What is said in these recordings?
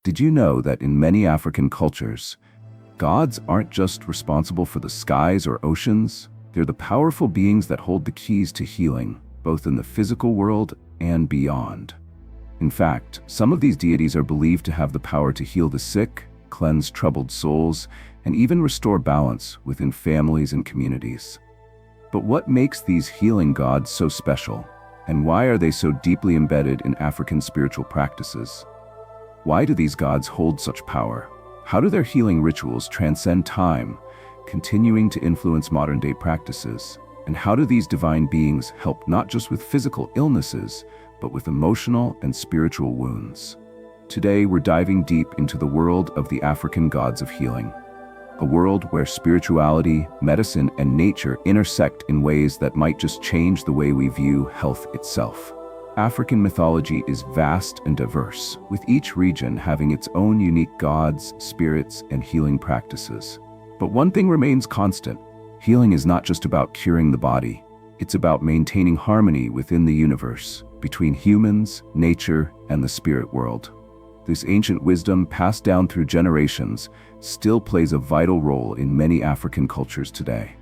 Did you know that in many African cultures, gods aren't just responsible for the skies or oceans? They're the powerful beings that hold the keys to healing, both in the physical world and beyond. In fact, some of these deities are believed to have the power to heal the sick, cleanse troubled souls, and even restore balance within families and communities. But what makes these healing gods so special? And why are they so deeply embedded in African spiritual practices? Why do these gods hold such power? How do their healing rituals transcend time, continuing to influence modern-day practices? And how do these divine beings help not just with physical illnesses, but with emotional and spiritual wounds? Today, we're diving deep into the world of the African gods of healing. A world where spirituality, medicine, and nature intersect in ways that might just change the way we view health itself. African mythology is vast and diverse, with each region having its own unique gods, spirits, and healing practices. But one thing remains constant. Healing is not just about curing the body. It's about maintaining harmony within the universe, between humans, nature, and the spirit world. This ancient wisdom, passed down through generations, still plays a vital role in many African cultures today.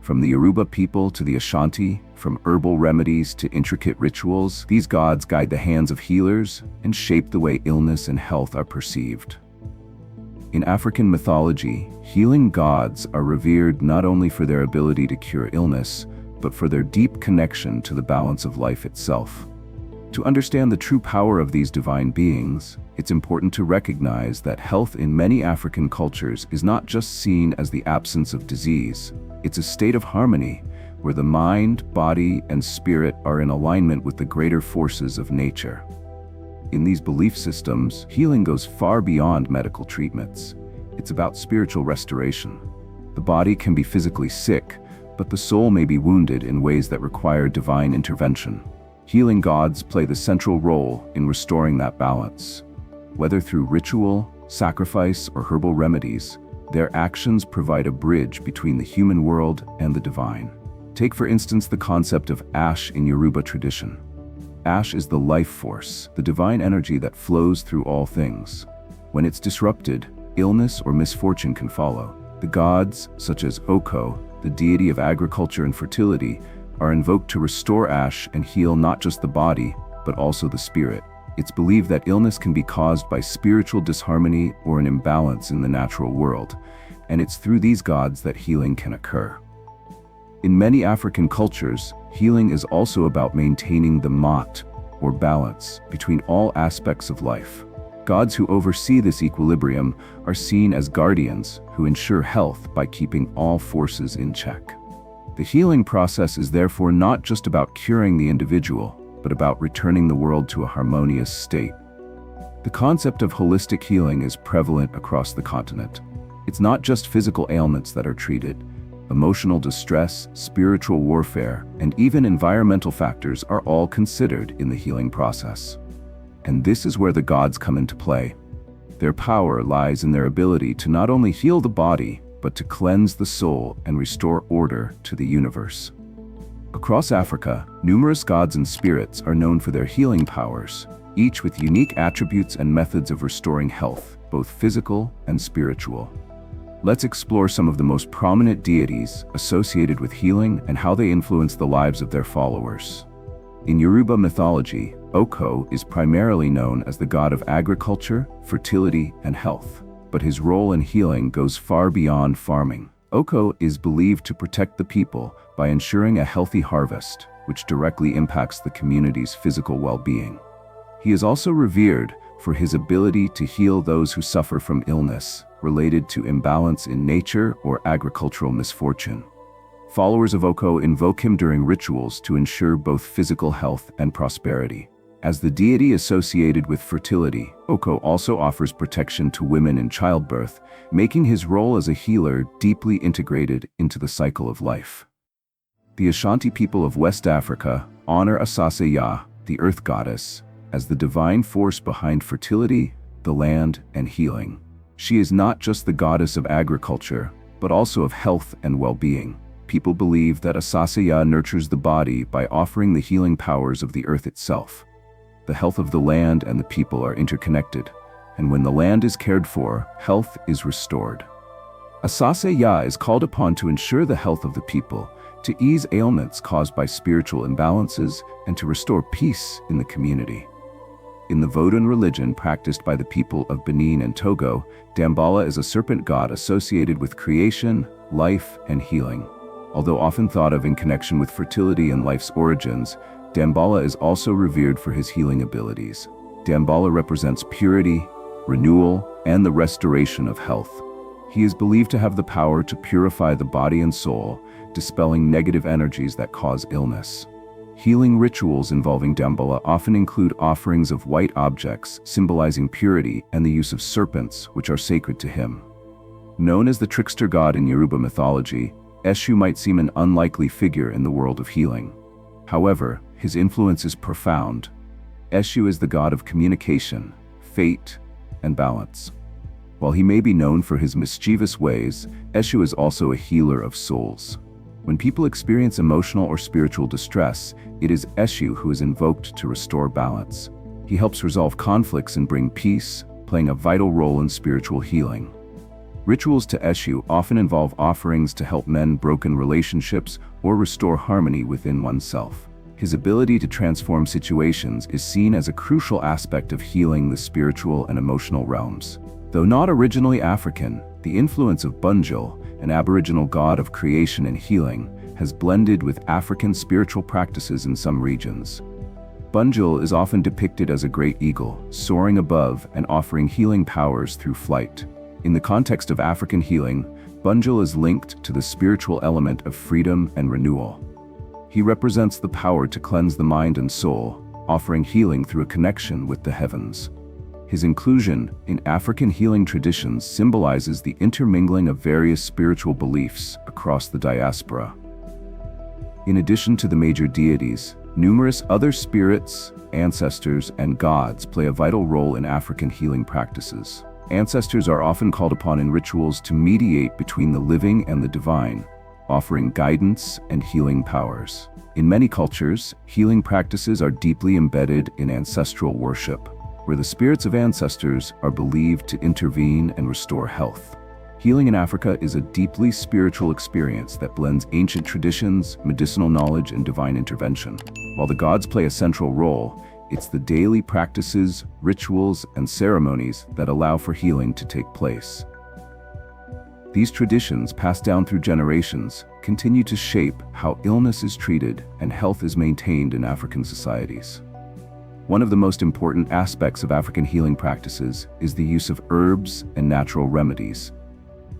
From the Yoruba people to the Ashanti, from herbal remedies to intricate rituals, these gods guide the hands of healers and shape the way illness and health are perceived. In African mythology, healing gods are revered not only for their ability to cure illness, but for their deep connection to the balance of life itself. To understand the true power of these divine beings, it's important to recognize that health in many African cultures is not just seen as the absence of disease. It's a state of harmony where the mind, body, and spirit are in alignment with the greater forces of nature. In these belief systems, healing goes far beyond medical treatments. It's about spiritual restoration. The body can be physically sick, but the soul may be wounded in ways that require divine intervention. Healing gods play the central role in restoring that balance. Whether through ritual, sacrifice, or herbal remedies, their actions provide a bridge between the human world and the divine. Take for instance the concept of ash in Yoruba tradition. Ash is the life force, the divine energy that flows through all things. When it's disrupted, illness or misfortune can follow. The gods, such as Oko, the deity of agriculture and fertility, are invoked to restore ash and heal not just the body, but also the spirit. It's believed that illness can be caused by spiritual disharmony or an imbalance in the natural world, and it's through these gods that healing can occur. In many African cultures, healing is also about maintaining the mat, or balance, between all aspects of life. Gods who oversee this equilibrium are seen as guardians who ensure health by keeping all forces in check. The healing process is therefore not just about curing the individual, but about returning the world to a harmonious state. The concept of holistic healing is prevalent across the continent. It's not just physical ailments that are treated. Emotional distress, spiritual warfare, and even environmental factors are all considered in the healing process. And this is where the gods come into play. Their power lies in their ability to not only heal the body, but to cleanse the soul and restore order to the universe. Across Africa, numerous gods and spirits are known for their healing powers, each with unique attributes and methods of restoring health, both physical and spiritual. Let's explore some of the most prominent deities associated with healing and how they influence the lives of their followers. In Yoruba mythology, Oko is primarily known as the god of agriculture, fertility, and health, but his role in healing goes far beyond farming. Oko is believed to protect the people by ensuring a healthy harvest, which directly impacts the community's physical well-being. He is also revered for his ability to heal those who suffer from illness related to imbalance in nature or agricultural misfortune. Followers of Oko invoke him during rituals to ensure both physical health and prosperity. As the deity associated with fertility, Oko also offers protection to women in childbirth, making his role as a healer deeply integrated into the cycle of life. The Ashanti people of West Africa honor Asase Yaa, the earth goddess, as the divine force behind fertility, the land, and healing. She is not just the goddess of agriculture, but also of health and well-being. People believe that Asase Yaa nurtures the body by offering the healing powers of the earth itself. The health of the land and the people are interconnected, and when the land is cared for, health is restored. Asase Yaa is called upon to ensure the health of the people, to ease ailments caused by spiritual imbalances, and to restore peace in the community. In the Vodun religion practiced by the people of Benin and Togo, Dambala is a serpent god associated with creation, life, and healing. Although often thought of in connection with fertility and life's origins, Dambala is also revered for his healing abilities. Dambala represents purity, renewal, and the restoration of health. He is believed to have the power to purify the body and soul, dispelling negative energies that cause illness. Healing rituals involving Dambala often include offerings of white objects, symbolizing purity, and the use of serpents, which are sacred to him. Known as the trickster god in Yoruba mythology, Eshu might seem an unlikely figure in the world of healing. However, his influence is profound. Eshu is the god of communication, fate, and balance. While he may be known for his mischievous ways, Eshu is also a healer of souls. When people experience emotional or spiritual distress, it is Eshu who is invoked to restore balance. He helps resolve conflicts and bring peace, playing a vital role in spiritual healing. Rituals to Eshu often involve offerings to help mend broken relationships or restore harmony within oneself. His ability to transform situations is seen as a crucial aspect of healing the spiritual and emotional realms. Though not originally African, the influence of Bunjil, an Aboriginal god of creation and healing, has blended with African spiritual practices in some regions. Bunjil is often depicted as a great eagle, soaring above and offering healing powers through flight. In the context of African healing, Bunjil is linked to the spiritual element of freedom and renewal. He represents the power to cleanse the mind and soul, offering healing through a connection with the heavens. His inclusion in African healing traditions symbolizes the intermingling of various spiritual beliefs across the diaspora. In addition to the major deities, numerous other spirits, ancestors, and gods play a vital role in African healing practices. Ancestors are often called upon in rituals to mediate between the living and the divine, offering guidance and healing powers. In many cultures, healing practices are deeply embedded in ancestral worship, where the spirits of ancestors are believed to intervene and restore health. Healing in Africa is a deeply spiritual experience that blends ancient traditions, medicinal knowledge, and divine intervention. While the gods play a central role, it's the daily practices, rituals, and ceremonies that allow for healing to take place. These traditions, passed down through generations, continue to shape how illness is treated and health is maintained in African societies. One of the most important aspects of African healing practices is the use of herbs and natural remedies.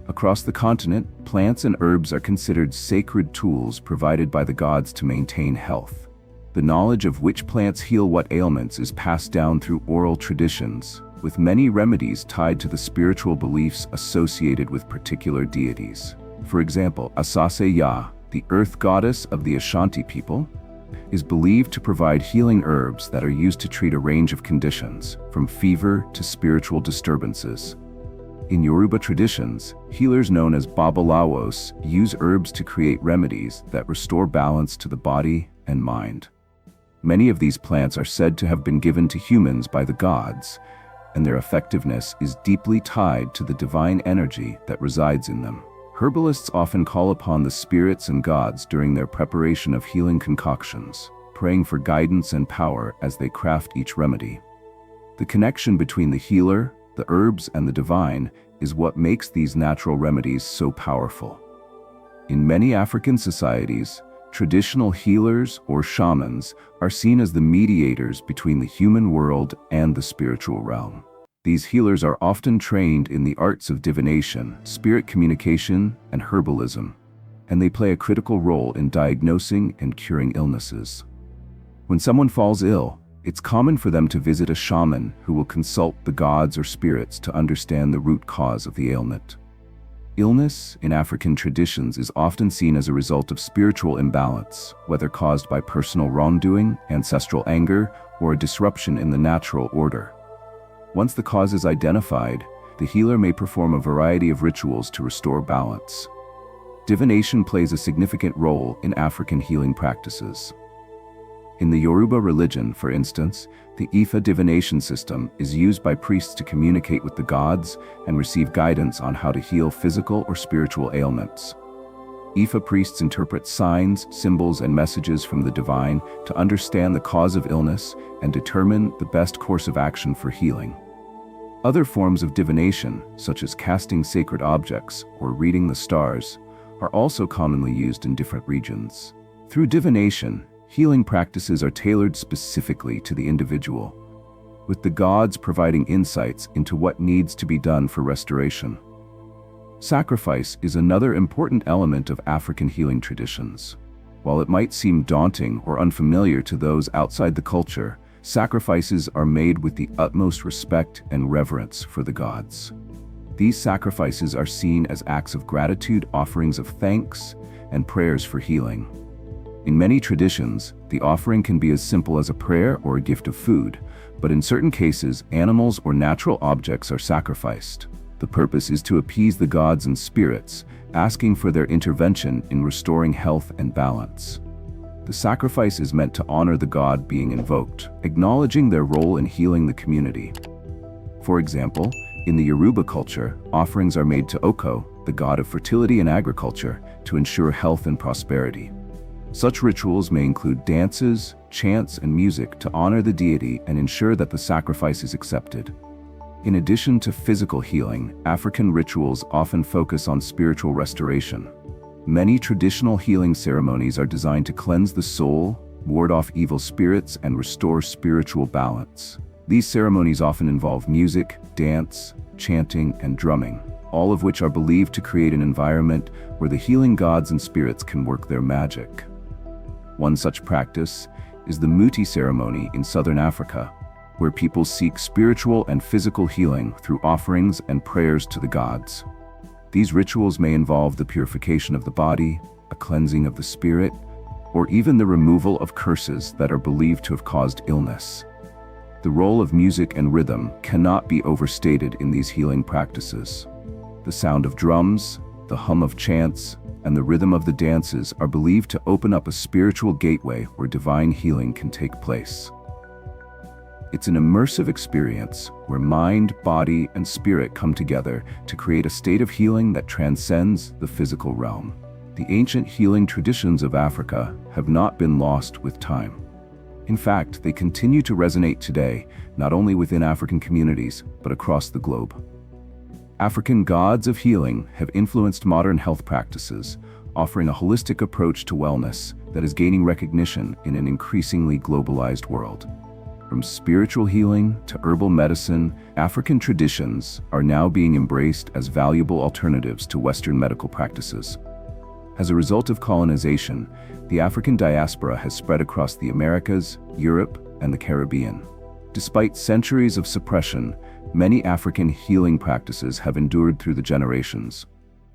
Across the continent, plants and herbs are considered sacred tools provided by the gods to maintain health. The knowledge of which plants heal what ailments is passed down through oral traditions, with many remedies tied to the spiritual beliefs associated with particular deities. For example, Asase Yaa, the earth goddess of the Ashanti people, is believed to provide healing herbs that are used to treat a range of conditions, from fever to spiritual disturbances. In Yoruba traditions, healers known as Babalawos use herbs to create remedies that restore balance to the body and mind. Many of these plants are said to have been given to humans by the gods, and their effectiveness is deeply tied to the divine energy that resides in them. Herbalists often call upon the spirits and gods during their preparation of healing concoctions, praying for guidance and power as they craft each remedy. The connection between the healer, the herbs, and the divine is what makes these natural remedies so powerful. In many African societies, traditional healers or shamans are seen as the mediators between the human world and the spiritual realm. These healers are often trained in the arts of divination, spirit communication, and herbalism, and they play a critical role in diagnosing and curing illnesses. When someone falls ill, it's common for them to visit a shaman who will consult the gods or spirits to understand the root cause of the ailment. Illness in African traditions is often seen as a result of spiritual imbalance, whether caused by personal wrongdoing, ancestral anger, or a disruption in the natural order. Once the cause is identified, the healer may perform a variety of rituals to restore balance. Divination plays a significant role in African healing practices. In the Yoruba religion, for instance, the Ifa divination system is used by priests to communicate with the gods and receive guidance on how to heal physical or spiritual ailments. Ifa priests interpret signs, symbols, and messages from the divine to understand the cause of illness and determine the best course of action for healing. Other forms of divination, such as casting sacred objects or reading the stars, are also commonly used in different regions. Through divination, healing practices are tailored specifically to the individual, with the gods providing insights into what needs to be done for restoration. Sacrifice is another important element of African healing traditions. While it might seem daunting or unfamiliar to those outside the culture, sacrifices are made with the utmost respect and reverence for the gods. These sacrifices are seen as acts of gratitude, offerings of thanks, and prayers for healing. In many traditions, the offering can be as simple as a prayer or a gift of food, but in certain cases, animals or natural objects are sacrificed. The purpose is to appease the gods and spirits, asking for their intervention in restoring health and balance. The sacrifice is meant to honor the god being invoked, acknowledging their role in healing the community. For example, in the Yoruba culture, offerings are made to Oko, the god of fertility and agriculture, to ensure health and prosperity. Such rituals may include dances, chants, and music to honor the deity and ensure that the sacrifice is accepted. In addition to physical healing, African rituals often focus on spiritual restoration. Many traditional healing ceremonies are designed to cleanse the soul, ward off evil spirits, and restore spiritual balance. These ceremonies often involve music, dance, chanting, and drumming, all of which are believed to create an environment where the healing gods and spirits can work their magic. One such practice is the Muti ceremony in southern Africa, where people seek spiritual and physical healing through offerings and prayers to the gods. These rituals may involve the purification of the body, a cleansing of the spirit, or even the removal of curses that are believed to have caused illness. The role of music and rhythm cannot be overstated in these healing practices. The sound of drums, the hum of chants, and the rhythm of the dances are believed to open up a spiritual gateway where divine healing can take place. It's an immersive experience where mind, body, and spirit come together to create a state of healing that transcends the physical realm. The ancient healing traditions of Africa have not been lost with time. In fact, they continue to resonate today, not only within African communities, but across the globe. African gods of healing have influenced modern health practices, offering a holistic approach to wellness that is gaining recognition in an increasingly globalized world. From spiritual healing to herbal medicine, African traditions are now being embraced as valuable alternatives to Western medical practices. As a result of colonization, the African diaspora has spread across the Americas, Europe, and the Caribbean. Despite centuries of suppression, many African healing practices have endured through the generations.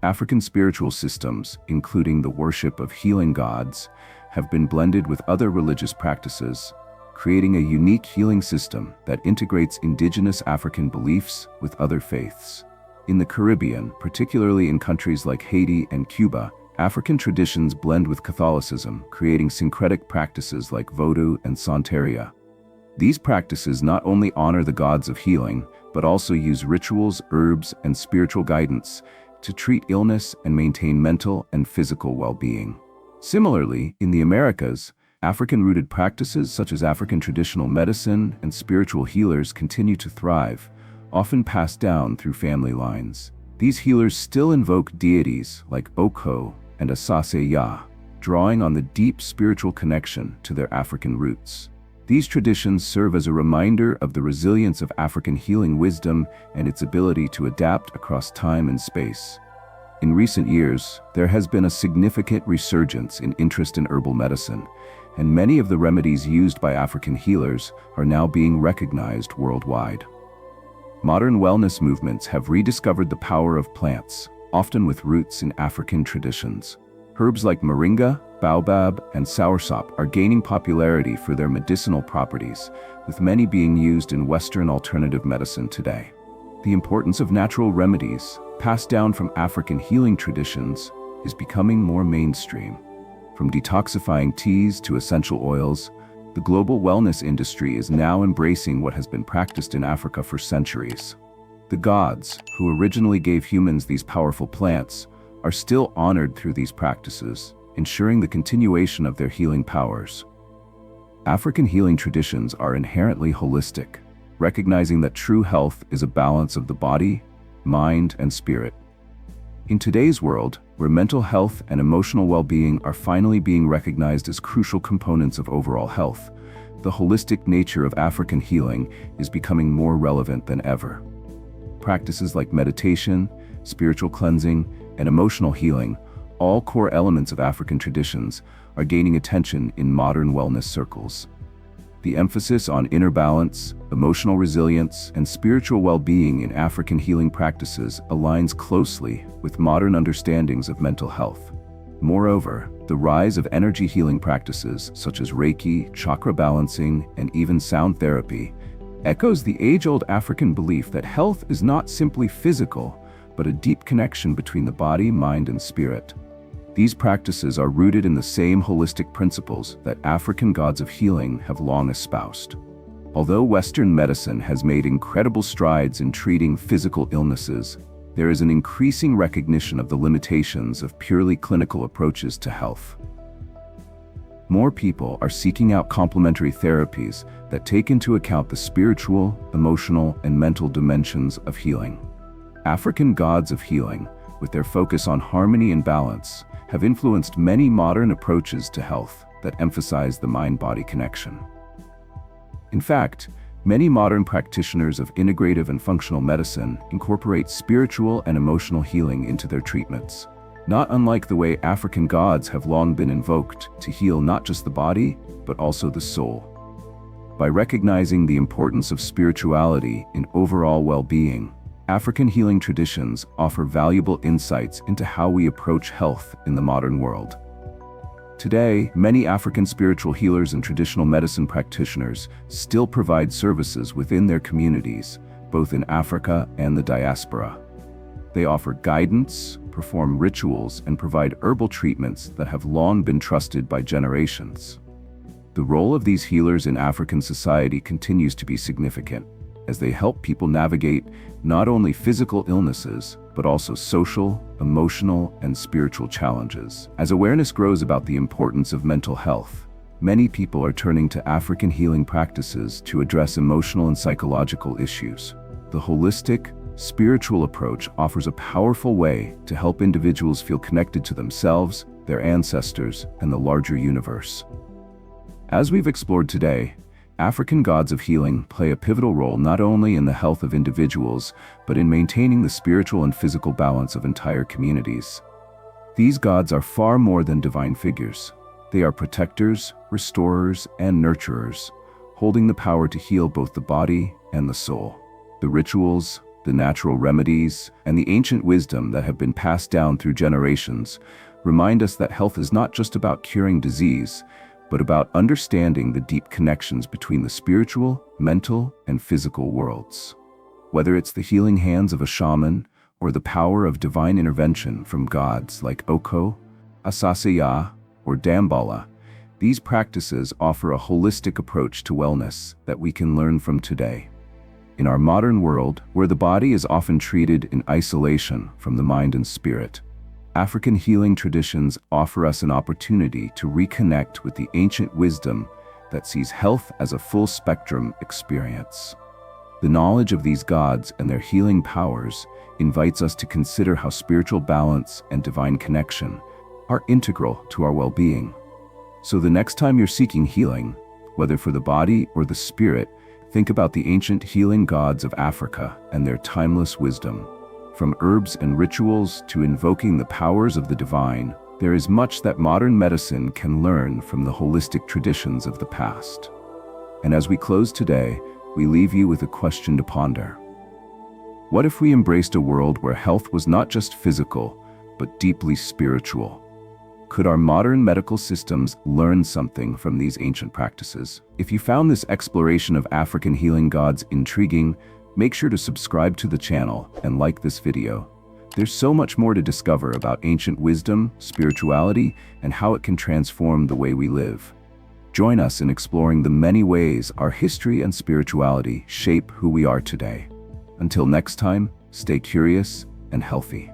African spiritual systems, including the worship of healing gods, have been blended with other religious practices, creating a unique healing system that integrates indigenous African beliefs with other faiths. In the Caribbean, particularly in countries like Haiti and Cuba, African traditions blend with Catholicism, creating syncretic practices like Vodou and Santeria. These practices not only honor the gods of healing, but also use rituals, herbs, and spiritual guidance to treat illness and maintain mental and physical well-being. Similarly, in the Americas, African-rooted practices such as African traditional medicine and spiritual healers continue to thrive, often passed down through family lines. These healers still invoke deities like Oko and Asase Yaa, drawing on the deep spiritual connection to their African roots. These traditions serve as a reminder of the resilience of African healing wisdom and its ability to adapt across time and space. In recent years, there has been a significant resurgence in interest in herbal medicine, and many of the remedies used by African healers are now being recognized worldwide. Modern wellness movements have rediscovered the power of plants, often with roots in African traditions. Herbs like moringa, baobab, and soursop are gaining popularity for their medicinal properties, with many being used in Western alternative medicine today. The importance of natural remedies, passed down from African healing traditions, is becoming more mainstream. From detoxifying teas to essential oils, The global wellness industry is now embracing what has been practiced in Africa for centuries. The gods, who originally gave humans these powerful plants, are still honored through these practices, ensuring the continuation of their healing powers. African healing traditions are inherently holistic, recognizing that true health is a balance of the body, mind, and spirit. In today's world, where mental health and emotional well-being are finally being recognized as crucial components of overall health, the holistic nature of African healing is becoming more relevant than ever. Practices like meditation, spiritual cleansing, and emotional healing, all core elements of African traditions, are gaining attention in modern wellness circles. The emphasis on inner balance, emotional resilience, and spiritual well-being in African healing practices aligns closely with modern understandings of mental health. Moreover, the rise of energy healing practices such as Reiki, chakra balancing, and even sound therapy echoes the age-old African belief that health is not simply physical, but a deep connection between the body, mind, and spirit. These practices are rooted in the same holistic principles that African gods of healing have long espoused. Although Western medicine has made incredible strides in treating physical illnesses, there is an increasing recognition of the limitations of purely clinical approaches to health. More people are seeking out complementary therapies that take into account the spiritual, emotional, and mental dimensions of healing. African gods of healing, with their focus on harmony and balance, have influenced many modern approaches to health that emphasize the mind-body connection. In fact, many modern practitioners of integrative and functional medicine incorporate spiritual and emotional healing into their treatments, not unlike the way African gods have long been invoked to heal not just the body, but also the soul. By recognizing the importance of spirituality in overall well-being, African healing traditions offer valuable insights into how we approach health in the modern world. Today, many African spiritual healers and traditional medicine practitioners still provide services within their communities, both in Africa and the diaspora. They offer guidance, perform rituals, and provide herbal treatments that have long been trusted by generations. The role of these healers in African society continues to be significant, as they help people navigate not only physical illnesses, but also social, emotional, and spiritual challenges. As awareness grows about the importance of mental health, many people are turning to African healing practices to address emotional and psychological issues. The holistic, spiritual approach offers a powerful way to help individuals feel connected to themselves, their ancestors, and the larger universe. As we've explored today, African gods of healing play a pivotal role not only in the health of individuals, but in maintaining the spiritual and physical balance of entire communities. These gods are far more than divine figures. They are protectors, restorers, and nurturers, holding the power to heal both the body and the soul. The rituals, the natural remedies, and the ancient wisdom that have been passed down through generations remind us that health is not just about curing disease, but about understanding the deep connections between the spiritual, mental, and physical worlds. Whether it's the healing hands of a shaman or the power of divine intervention from gods like Oko, Asase Yaa, or Damballa, these practices offer a holistic approach to wellness that we can learn from today. In our modern world, where the body is often treated in isolation from the mind and spirit, African healing traditions offer us an opportunity to reconnect with the ancient wisdom that sees health as a full-spectrum experience. The knowledge of these gods and their healing powers invites us to consider how spiritual balance and divine connection are integral to our well-being. So the next time you're seeking healing, whether for the body or the spirit, think about the ancient healing gods of Africa and their timeless wisdom. From herbs and rituals to invoking the powers of the divine, there is much that modern medicine can learn from the holistic traditions of the past. And as we close today, we leave you with a question to ponder. What if we embraced a world where health was not just physical, but deeply spiritual? Could our modern medical systems learn something from these ancient practices? If you found this exploration of African healing gods intriguing, make sure to subscribe to the channel and like this video. There's so much more to discover about ancient wisdom, spirituality, and how it can transform the way we live. Join us in exploring the many ways our history and spirituality shape who we are today. Until next time, stay curious and healthy.